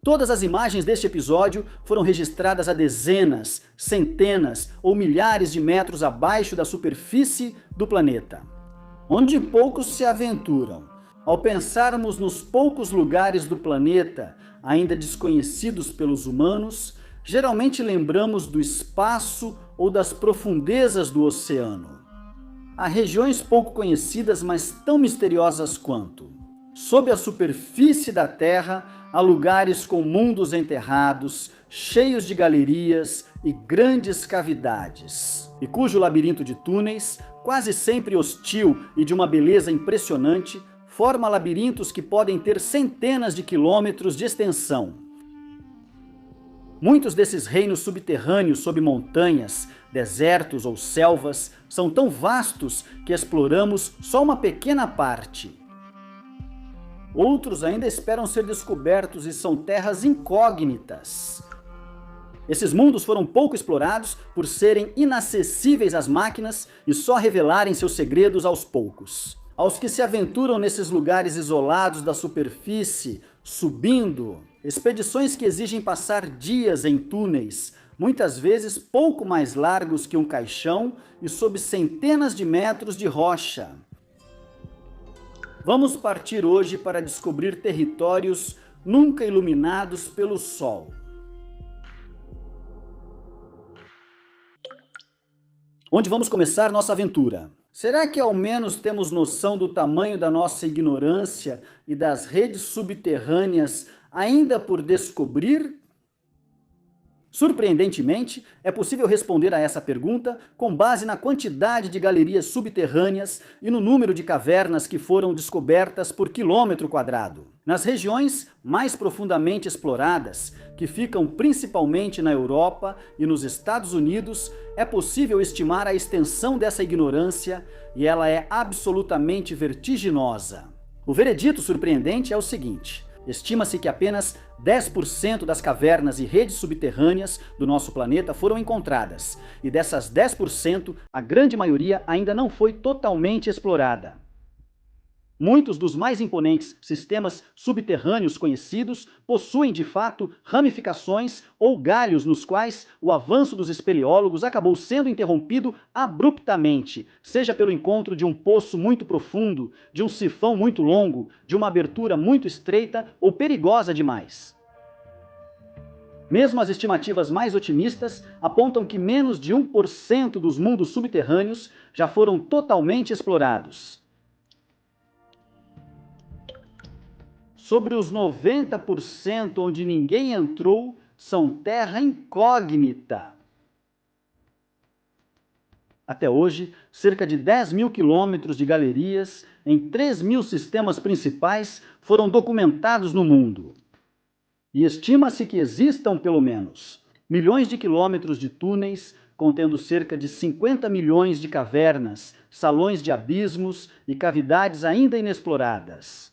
Todas as imagens deste episódio foram registradas a dezenas, centenas ou milhares de metros abaixo da superfície do planeta, onde poucos se aventuram. Ao pensarmos nos poucos lugares do planeta ainda desconhecidos pelos humanos, geralmente lembramos do espaço ou das profundezas do oceano. Há regiões pouco conhecidas, mas tão misteriosas quanto. Sob a superfície da Terra, há lugares com mundos enterrados, cheios de galerias e grandes cavidades, e cujo labirinto de túneis, quase sempre hostil e de uma beleza impressionante, forma labirintos que podem ter centenas de quilômetros de extensão. Muitos desses reinos subterrâneos sob montanhas, desertos ou selvas são tão vastos que exploramos só uma pequena parte. Outros ainda esperam ser descobertos e são terras incógnitas. Esses mundos foram pouco explorados por serem inacessíveis às máquinas e só revelarem seus segredos aos poucos. Aos que se aventuram nesses lugares isolados da superfície, subindo, expedições que exigem passar dias em túneis, muitas vezes pouco mais largos que um caixão e sob centenas de metros de rocha. Vamos partir hoje para descobrir territórios nunca iluminados pelo sol. Onde vamos começar nossa aventura? Será que ao menos temos noção do tamanho da nossa ignorância e das redes subterrâneas ainda por descobrir? Surpreendentemente, é possível responder a essa pergunta com base na quantidade de galerias subterrâneas e no número de cavernas que foram descobertas por quilômetro quadrado. Nas regiões mais profundamente exploradas, que ficam principalmente na Europa e nos Estados Unidos, é possível estimar a extensão dessa ignorância e ela é absolutamente vertiginosa. O veredito surpreendente é o seguinte: estima-se que apenas 10% das cavernas e redes subterrâneas do nosso planeta foram encontradas, e dessas 10%, a grande maioria ainda não foi totalmente explorada. Muitos dos mais imponentes sistemas subterrâneos conhecidos possuem, de fato, ramificações ou galhos nos quais o avanço dos espeleólogos acabou sendo interrompido abruptamente, seja pelo encontro de um poço muito profundo, de um sifão muito longo, de uma abertura muito estreita ou perigosa demais. Mesmo as estimativas mais otimistas apontam que menos de 1% dos mundos subterrâneos já foram totalmente explorados. Sobre os 90% onde ninguém entrou, são terra incógnita. Até hoje, cerca de 10 mil quilômetros de galerias em 3 mil sistemas principais foram documentados no mundo. E estima-se que existam pelo menos milhões de quilômetros de túneis, contendo cerca de 50 milhões de cavernas, salões de abismos e cavidades ainda inexploradas.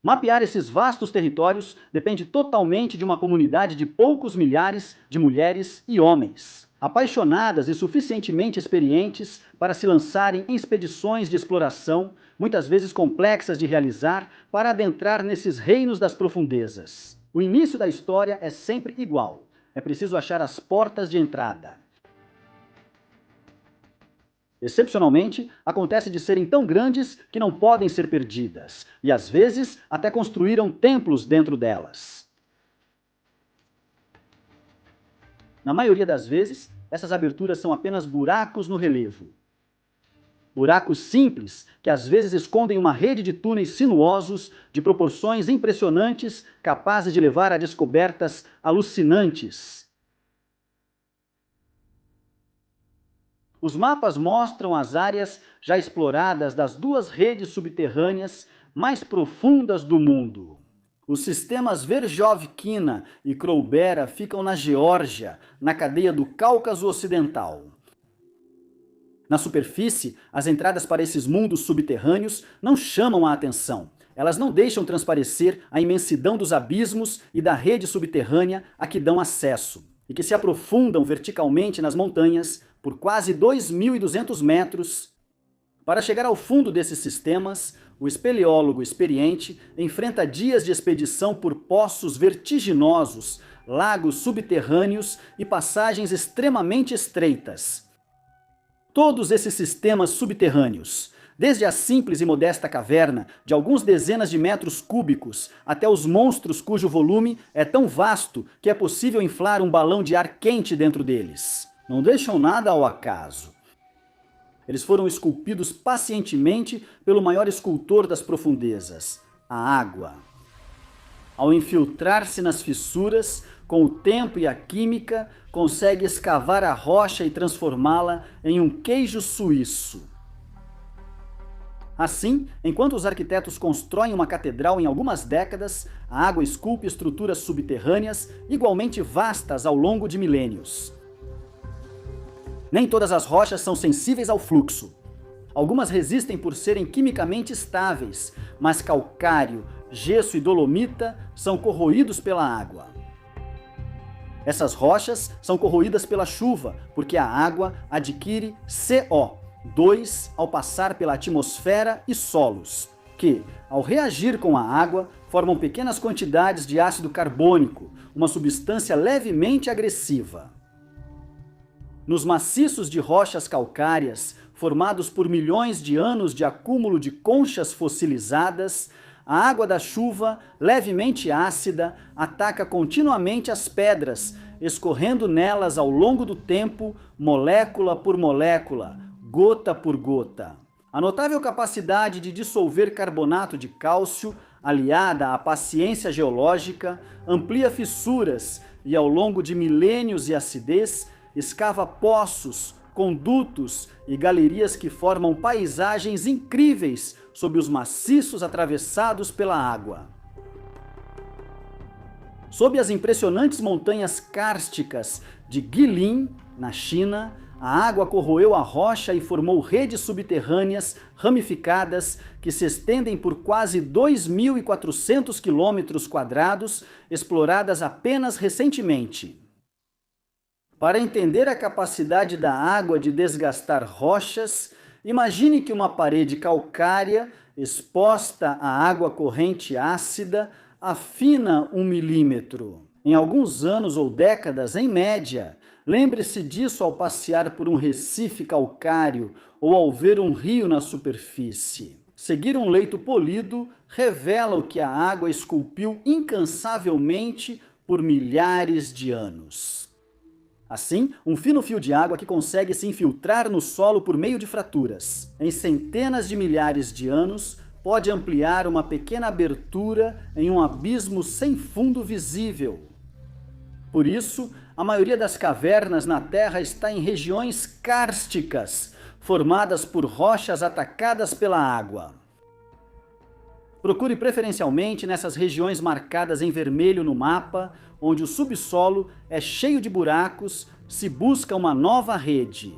Mapear esses vastos territórios depende totalmente de uma comunidade de poucos milhares de mulheres e homens, apaixonadas e suficientemente experientes para se lançarem em expedições de exploração, muitas vezes complexas de realizar, para adentrar nesses reinos das profundezas. O início da história é sempre igual. É preciso achar as portas de entrada. Excepcionalmente, acontece de serem tão grandes que não podem ser perdidas, e às vezes até construíram templos dentro delas. Na maioria das vezes, essas aberturas são apenas buracos no relevo. Buracos simples, que às vezes escondem uma rede de túneis sinuosos de proporções impressionantes, capazes de levar a descobertas alucinantes. Os mapas mostram as áreas já exploradas das duas redes mais profundas do mundo. Os sistemas Verjovkina e Kroubera ficam na Geórgia, na cadeia do Cáucaso Ocidental. Na superfície, as entradas para esses mundos subterrâneos não chamam a atenção. Elas não deixam transparecer a imensidão dos abismos e da rede subterrânea a que dão acesso, e que se aprofundam verticalmente nas montanhas por quase 2.200 metros. Para chegar ao fundo desses sistemas, o espeleólogo experiente enfrenta dias de expedição por poços vertiginosos, lagos subterrâneos e passagens extremamente estreitas. Todos esses sistemas subterrâneos, desde a simples e modesta caverna de algumas dezenas de metros cúbicos até os monstros cujo volume é tão vasto que é possível inflar um balão de ar quente dentro deles, não deixam nada ao acaso. Eles foram esculpidos pacientemente pelo maior escultor das profundezas, a água. Ao infiltrar-se nas fissuras, com o tempo e a química, consegue escavar a rocha e transformá-la em um queijo suíço. Assim, enquanto os arquitetos constroem uma catedral em algumas décadas, a água esculpe estruturas subterrâneas igualmente vastas ao longo de milênios. Nem todas as rochas são sensíveis ao fluxo. Algumas resistem por serem quimicamente estáveis, mas calcário, gesso e dolomita são corroídos pela água. Essas rochas são corroídas pela chuva, porque a água adquire CO2 ao passar pela atmosfera e solos, que, ao reagir com a água, formam pequenas quantidades de ácido carbônico, uma substância levemente agressiva. Nos maciços de rochas calcárias, formados por milhões de anos de acúmulo de conchas fossilizadas, a água da chuva, levemente ácida, ataca continuamente as pedras, escorrendo nelas ao longo do tempo, molécula por molécula, gota por gota. A notável capacidade de dissolver carbonato de cálcio, aliada à paciência geológica, amplia fissuras e, ao longo de milênios e acidez, escava poços, condutos e galerias que formam paisagens incríveis sob os maciços atravessados pela água. Sob as impressionantes montanhas kársticas de Guilin, na China, a água corroeu a rocha e formou redes subterrâneas ramificadas que se estendem por quase 2.400 km², exploradas apenas recentemente. Para entender a capacidade da água de desgastar rochas, imagine que uma parede calcária, exposta à água corrente ácida, afina 1 milímetro. Em alguns anos ou décadas, em média, lembre-se disso ao passear por um recife calcário ou ao ver um rio na superfície. Seguir um leito polido revela o que a água esculpiu incansavelmente por milhares de anos. Assim, um fino fio de água que consegue se infiltrar no solo por meio de fraturas. Em centenas de milhares de anos, pode ampliar uma pequena abertura em um abismo sem fundo visível. Por isso, a maioria das cavernas na Terra está em regiões kársticas, formadas por rochas atacadas pela água. Procure preferencialmente nessas regiões marcadas em vermelho no mapa, onde o subsolo é cheio de buracos, se busca uma nova rede.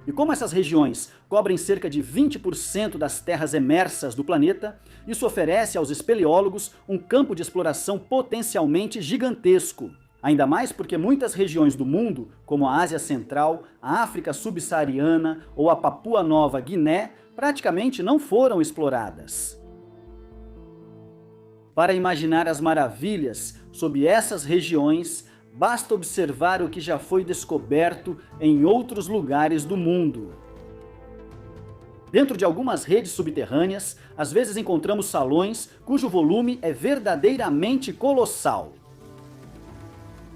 E como essas regiões cobrem cerca de 20% das terras emersas do planeta, isso oferece aos espeleólogos um campo de exploração potencialmente gigantesco. Ainda mais porque muitas regiões do mundo, como a Ásia Central, a África Subsaariana ou a Papua Nova Guiné, praticamente não foram exploradas. Para imaginar as maravilhas sob essas regiões, basta observar o que já foi descoberto em outros lugares do mundo. Dentro de algumas redes subterrâneas, às vezes encontramos salões cujo volume é verdadeiramente colossal.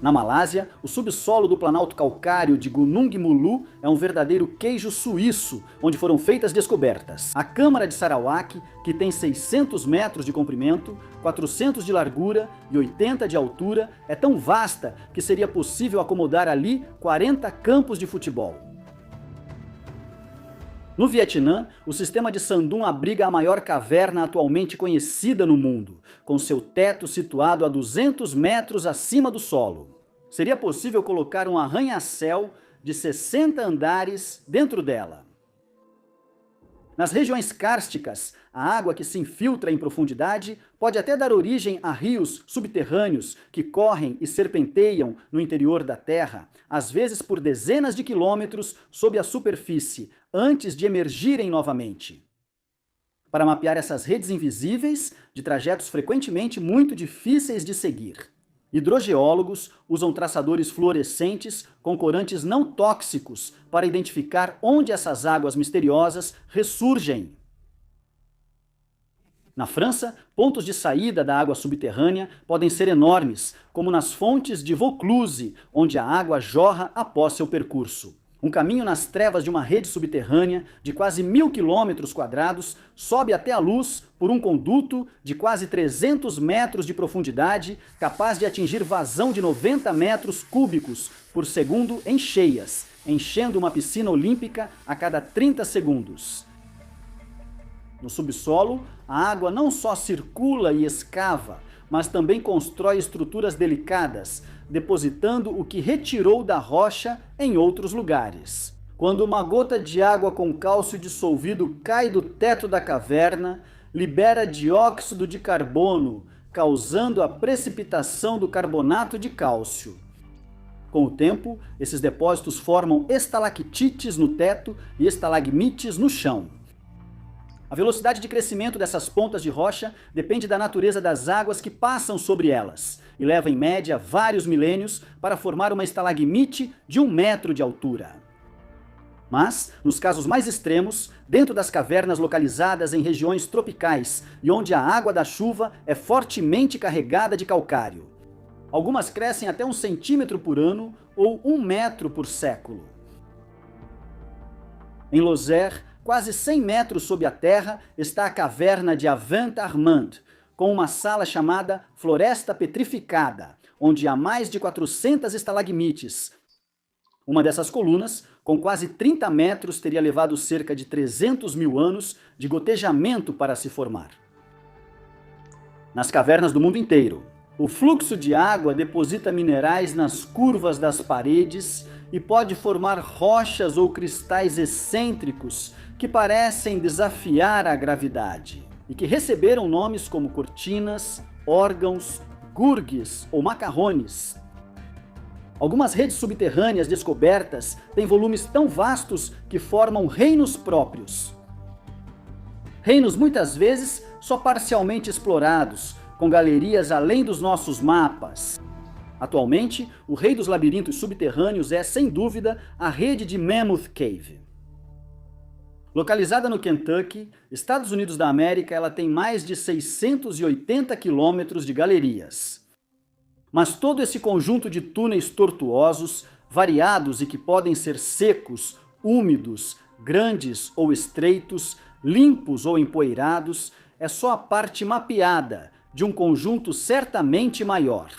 Na Malásia, o subsolo do planalto calcário de Gunung Mulu é um verdadeiro queijo suíço, onde foram feitas descobertas. A Câmara de Sarawak, que tem 600 metros de comprimento, 400 de largura e 80 de altura, é tão vasta que seria possível acomodar ali 40 campos de futebol. No Vietnã, o sistema de Sandun abriga a maior caverna atualmente conhecida no mundo, com seu teto situado a 200 metros acima do solo. Seria possível colocar um arranha-céu de 60 andares dentro dela. Nas regiões kársticas, a água que se infiltra em profundidade pode até dar origem a rios subterrâneos que correm e serpenteiam no interior da Terra, às vezes por dezenas de quilômetros sob a superfície, antes de emergirem novamente. para mapear essas redes invisíveis de trajetos frequentemente muito difíceis de seguir. Hidrogeólogos usam traçadores fluorescentes com corantes não tóxicos para identificar onde essas águas misteriosas ressurgem. Na França, pontos de saída da água subterrânea podem ser enormes, como nas fontes de Vaucluse, onde a água jorra após seu percurso. Um caminho nas trevas de uma rede subterrânea de quase 1.000 km² sobe até a luz por um conduto de quase 300 metros de profundidade, capaz de atingir vazão de 90 metros cúbicos por segundo em cheias, enchendo uma piscina olímpica a cada 30 segundos. No subsolo, a água não só circula e escava, mas também constrói estruturas delicadas, depositando o que retirou da rocha em outros lugares. Quando uma gota de água com cálcio dissolvido cai do teto da caverna, libera dióxido de carbono, causando a precipitação do carbonato de cálcio. Com o tempo, esses depósitos formam estalactites no teto e estalagmites no chão. A velocidade de crescimento dessas pontas de rocha depende da natureza das águas que passam sobre elas, e leva em média vários milênios para formar uma estalagmite de 1 metro de altura. Mas, nos casos mais extremos, dentro das cavernas localizadas em regiões tropicais e onde a água da chuva é fortemente carregada de calcário, algumas crescem até 1 centímetro por ano ou 1 metro por século. Em Lozère, quase 100 metros sob a terra, está a caverna de Avennes-Armand, com uma sala chamada Floresta Petrificada, onde há mais de 400 estalagmites. Uma dessas colunas, com quase 30 metros, teria levado cerca de 300 mil anos de gotejamento para se formar. Nas cavernas do mundo inteiro, o fluxo de água deposita minerais nas curvas das paredes e pode formar rochas ou cristais excêntricos que parecem desafiar a gravidade e que receberam nomes como cortinas, órgãos, gurgues ou macarrones. Algumas redes subterrâneas descobertas têm volumes tão vastos que formam reinos próprios. Reinos muitas vezes só parcialmente explorados, com galerias além dos nossos mapas. Atualmente, o rei dos labirintos subterrâneos é, sem dúvida, a rede de Mammoth Cave. Localizada no Kentucky, Estados Unidos da América, ela tem mais de 680 quilômetros de galerias. Mas todo esse conjunto de túneis tortuosos, variados e que podem ser secos, úmidos, grandes ou estreitos, limpos ou empoeirados, é só a parte mapeada de um conjunto certamente maior.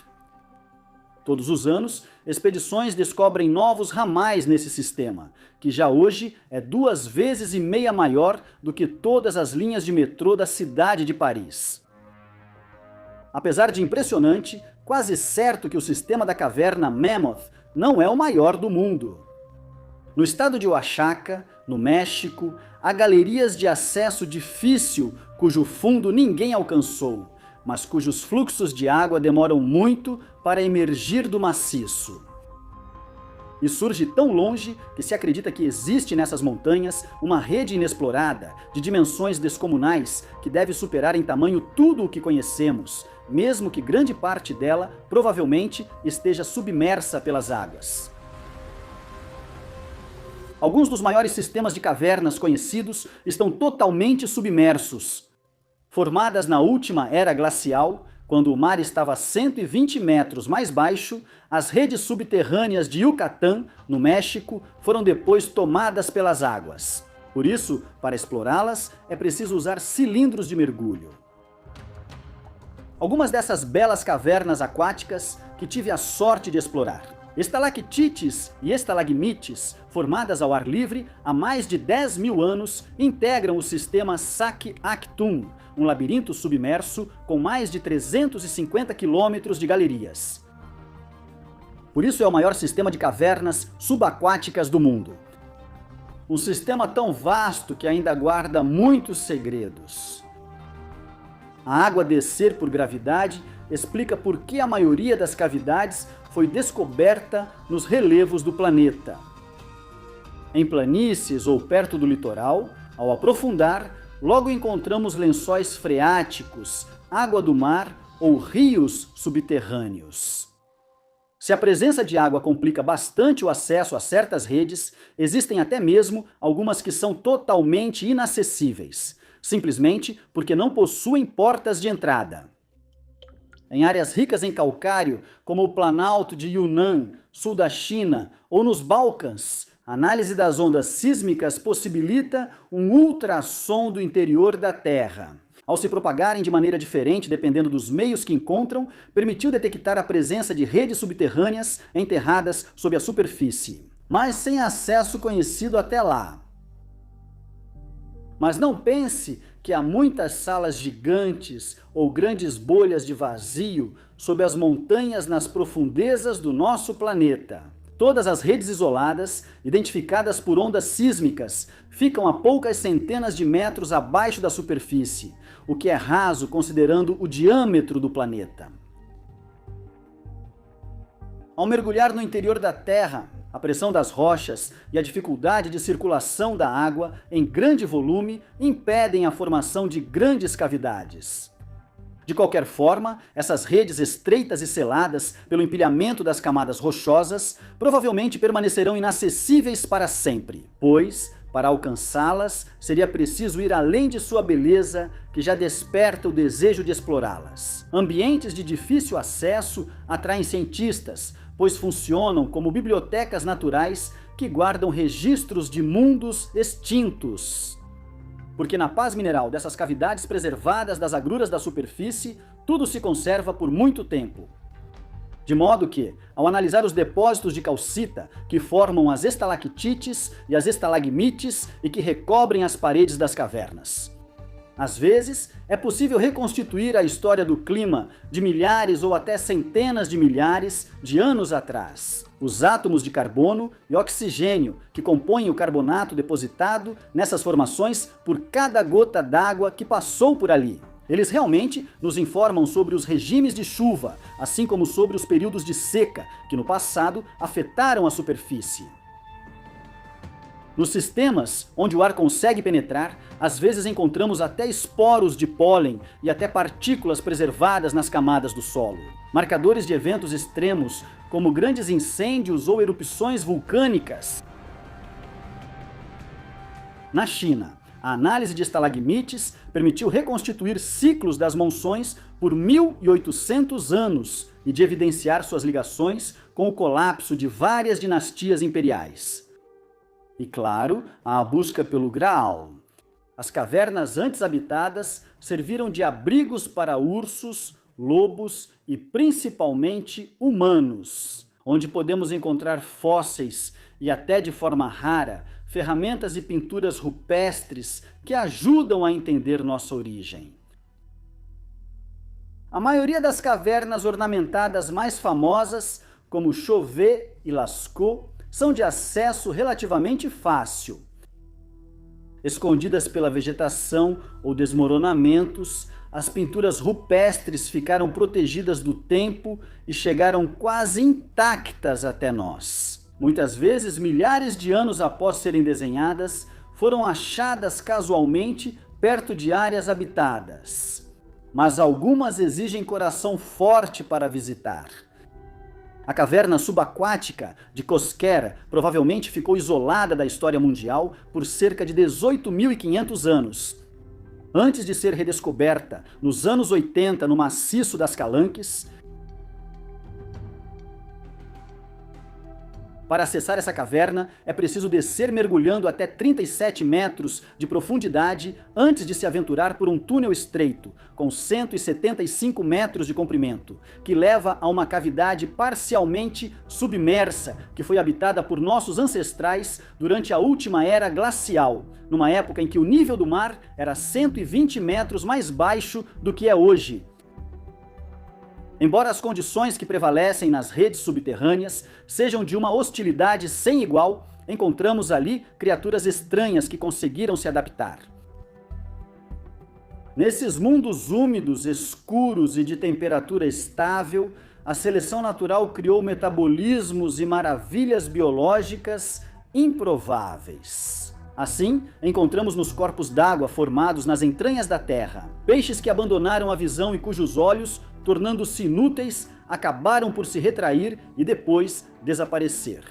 Todos os anos, expedições descobrem novos ramais nesse sistema, que já hoje é 2,5 vezes maior do que todas as linhas de metrô da cidade de Paris. Apesar de impressionante, quase certo que o sistema da caverna Mammoth não é o maior do mundo. No estado de Oaxaca, no México, há galerias de acesso difícil cujo fundo ninguém alcançou, mas cujos fluxos de água demoram muito para emergir do maciço. E surge tão longe que se acredita que existe nessas montanhas uma rede inexplorada, de dimensões descomunais, que deve superar em tamanho tudo o que conhecemos, mesmo que grande parte dela provavelmente esteja submersa pelas águas. Alguns dos maiores sistemas de cavernas conhecidos estão totalmente submersos. Formadas na última era glacial, quando o mar estava 120 metros mais baixo, as redes subterrâneas de Yucatán, no México, foram depois tomadas pelas águas. Por isso, para explorá-las, é preciso usar cilindros de mergulho. Algumas dessas belas cavernas aquáticas que tive a sorte de explorar. Estalactites e estalagmites, formadas ao ar livre há mais de 10 mil anos, integram o sistema Sac-Actum, um labirinto submerso com mais de 350 quilômetros de galerias. Por isso é o maior sistema de cavernas subaquáticas do mundo. Um sistema tão vasto que ainda guarda muitos segredos. A água descer por gravidade explica por que a maioria das cavidades foi descoberta nos relevos do planeta. Em planícies ou perto do litoral, ao aprofundar, logo encontramos lençóis freáticos, água do mar ou rios subterrâneos. Se a presença de água complica bastante o acesso a certas redes, existem até mesmo algumas que são totalmente inacessíveis, simplesmente porque não possuem portas de entrada. Em áreas ricas em calcário, como o Planalto de Yunnan, sul da China, ou nos Balcãs, a análise das ondas sísmicas possibilita um ultrassom do interior da Terra. Ao se propagarem de maneira diferente dependendo dos meios que encontram, permitiu detectar a presença de redes subterrâneas enterradas sob a superfície, mas sem acesso conhecido até lá. Mas não pense que há muitas salas gigantes ou grandes bolhas de vazio sob as montanhas nas profundezas do nosso planeta. Todas as redes isoladas, identificadas por ondas sísmicas, ficam a poucas centenas de metros abaixo da superfície, o que é raso considerando o diâmetro do planeta. Ao mergulhar no interior da Terra, a pressão das rochas e a dificuldade de circulação da água em grande volume impedem a formação de grandes cavidades. De qualquer forma, essas redes estreitas e seladas pelo empilhamento das camadas rochosas provavelmente permanecerão inacessíveis para sempre, pois, para alcançá-las, seria preciso ir além de sua beleza, que já desperta o desejo de explorá-las. Ambientes de difícil acesso atraem cientistas, pois funcionam como bibliotecas naturais que guardam registros de mundos extintos. Porque na paz mineral dessas cavidades preservadas das agruras da superfície, tudo se conserva por muito tempo. De modo que, ao analisar os depósitos de calcita que formam as estalactites e as estalagmites e que recobrem as paredes das cavernas, às vezes, é possível reconstituir a história do clima de milhares ou até centenas de milhares de anos atrás. Os átomos de carbono e oxigênio que compõem o carbonato depositado nessas formações por cada gota d'água que passou por ali. Eles realmente nos informam sobre os regimes de chuva, assim como sobre os períodos de seca que no passado afetaram a superfície. Nos sistemas onde o ar consegue penetrar, às vezes encontramos até esporos de pólen e até partículas preservadas nas camadas do solo. Marcadores de eventos extremos, como grandes incêndios ou erupções vulcânicas. Na China, a análise de estalagmites permitiu reconstituir ciclos das monções por 1.800 anos e de evidenciar suas ligações com o colapso de várias dinastias imperiais. E claro, a busca pelo Graal. As cavernas antes habitadas serviram de abrigos para ursos, lobos e principalmente humanos, onde podemos encontrar fósseis e até de forma rara, ferramentas e pinturas rupestres que ajudam a entender nossa origem. A maioria das cavernas ornamentadas mais famosas, como Chauvet e Lascaux, são de acesso relativamente fácil. Escondidas pela vegetação ou desmoronamentos, as pinturas rupestres ficaram protegidas do tempo e chegaram quase intactas até nós. Muitas vezes, milhares de anos após serem desenhadas, foram achadas casualmente perto de áreas habitadas. Mas algumas exigem coração forte para visitar. A caverna subaquática de Cosquer provavelmente ficou isolada da história mundial por cerca de 18.500 anos. Antes de ser redescoberta nos anos 80 no maciço das Calanques. Para acessar essa caverna, é preciso descer mergulhando até 37 metros de profundidade antes de se aventurar por um túnel estreito, com 175 metros de comprimento, que leva a uma cavidade parcialmente submersa, que foi habitada por nossos ancestrais durante a última era glacial, numa época em que o nível do mar era 120 metros mais baixo do que é hoje. Embora as condições que prevalecem nas redes subterrâneas sejam de uma hostilidade sem igual, encontramos ali criaturas estranhas que conseguiram se adaptar. Nesses mundos úmidos, escuros e de temperatura estável, a seleção natural criou metabolismos e maravilhas biológicas improváveis. Assim, encontramos nos corpos d'água formados nas entranhas da terra, peixes que abandonaram a visão e cujos olhos, tornando-se inúteis, acabaram por se retrair e depois desaparecer.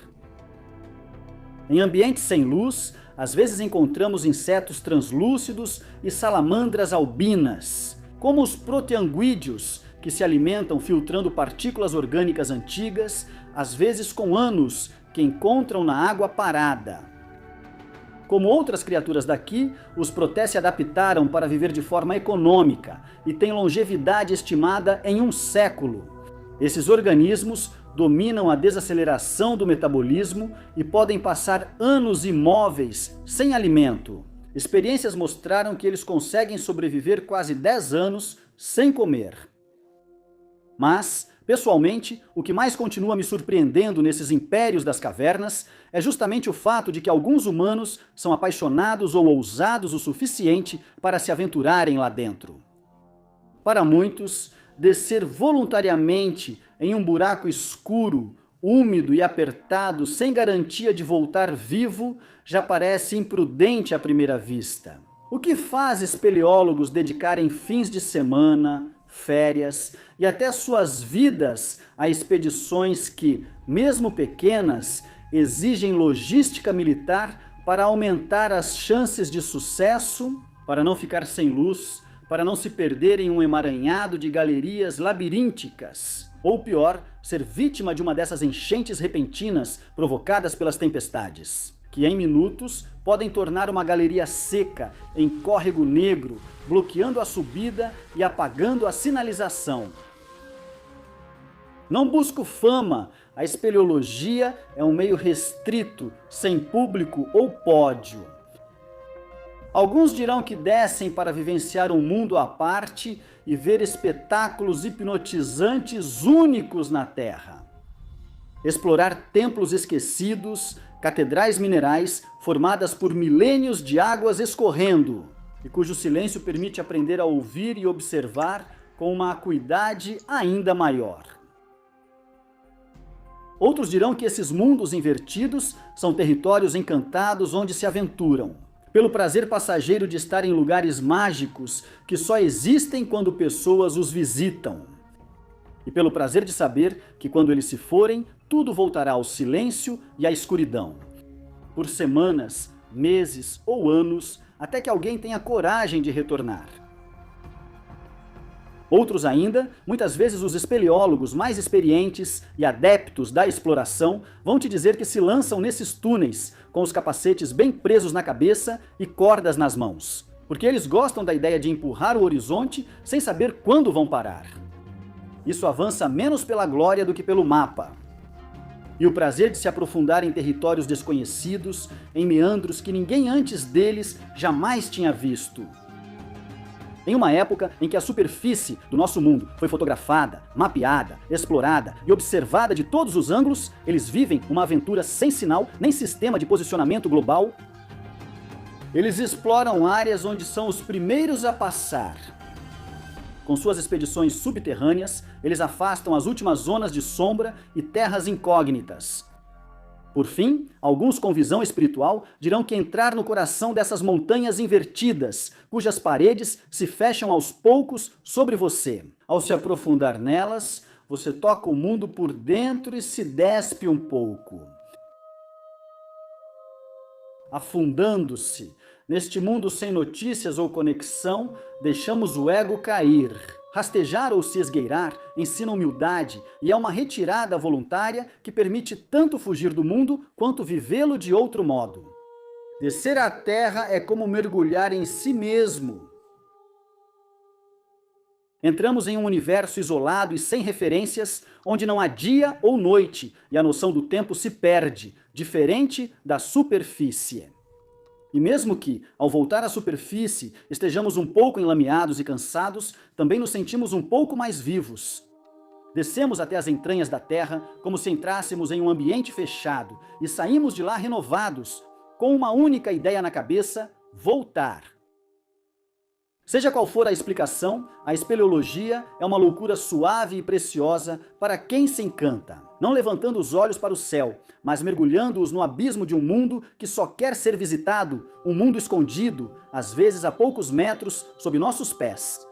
Em ambientes sem luz, às vezes encontramos insetos translúcidos e salamandras albinas, como os proteanguídeos, que se alimentam filtrando partículas orgânicas antigas, às vezes com anos, que encontram na água parada. Como outras criaturas daqui, os protés se adaptaram para viver de forma econômica e têm longevidade estimada em 1 século. Esses organismos dominam a desaceleração do metabolismo e podem passar anos imóveis, sem alimento. Experiências mostraram que eles conseguem sobreviver quase 10 anos sem comer. Mas, pessoalmente, o que mais continua me surpreendendo nesses impérios das cavernas é justamente o fato de que alguns humanos são apaixonados ou ousados o suficiente para se aventurarem lá dentro. Para muitos, descer voluntariamente em um buraco escuro, úmido e apertado, sem garantia de voltar vivo, já parece imprudente à primeira vista. O que faz espeleólogos dedicarem fins de semana, férias e até suas vidas a expedições que, mesmo pequenas, exigem logística militar para aumentar as chances de sucesso, para não ficar sem luz, para não se perder em um emaranhado de galerias labirínticas, ou pior, ser vítima de uma dessas enchentes repentinas provocadas pelas tempestades, que em minutos podem tornar uma galeria seca em córrego negro, bloqueando a subida e apagando a sinalização. Não busco fama, a espeleologia é um meio restrito, sem público ou pódio. Alguns dirão que descem para vivenciar um mundo à parte e ver espetáculos hipnotizantes únicos na Terra. Explorar templos esquecidos, catedrais minerais formadas por milênios de águas escorrendo, e cujo silêncio permite aprender a ouvir e observar com uma acuidade ainda maior. Outros dirão que esses mundos invertidos são territórios encantados onde se aventuram, pelo prazer passageiro de estar em lugares mágicos que só existem quando pessoas os visitam, e pelo prazer de saber que quando eles se forem, tudo voltará ao silêncio e à escuridão, por semanas, meses ou anos, até que alguém tenha coragem de retornar. Outros ainda, muitas vezes os espeleólogos mais experientes e adeptos da exploração, vão te dizer que se lançam nesses túneis, com os capacetes bem presos na cabeça e cordas nas mãos, porque eles gostam da ideia de empurrar o horizonte sem saber quando vão parar. Isso avança menos pela glória do que pelo mapa. E o prazer de se aprofundar em territórios desconhecidos, em meandros que ninguém antes deles jamais tinha visto. Em uma época em que a superfície do nosso mundo foi fotografada, mapeada, explorada e observada de todos os ângulos, eles vivem uma aventura sem sinal nem sistema de posicionamento global. Eles exploram áreas onde são os primeiros a passar. Com suas expedições subterrâneas, eles afastam as últimas zonas de sombra e terras incógnitas. Por fim, alguns com visão espiritual dirão que entrar no coração dessas montanhas invertidas, cujas paredes se fecham aos poucos sobre você. Ao se aprofundar nelas, você toca o mundo por dentro e se despe um pouco. Afundando-se neste mundo sem notícias ou conexão, deixamos o ego cair. Rastejar ou se esgueirar ensina humildade e é uma retirada voluntária que permite tanto fugir do mundo quanto vivê-lo de outro modo. Descer à terra é como mergulhar em si mesmo. Entramos em um universo isolado e sem referências, onde não há dia ou noite e a noção do tempo se perde, diferente da superfície. E mesmo que, ao voltar à superfície, estejamos um pouco enlameados e cansados, também nos sentimos um pouco mais vivos. Descemos até as entranhas da Terra como se entrássemos em um ambiente fechado e saímos de lá renovados, com uma única ideia na cabeça: voltar. Seja qual for a explicação, a espeleologia é uma loucura suave e preciosa para quem se encanta, não levantando os olhos para o céu, mas mergulhando-os no abismo de um mundo que só quer ser visitado, um mundo escondido, às vezes a poucos metros, sob nossos pés.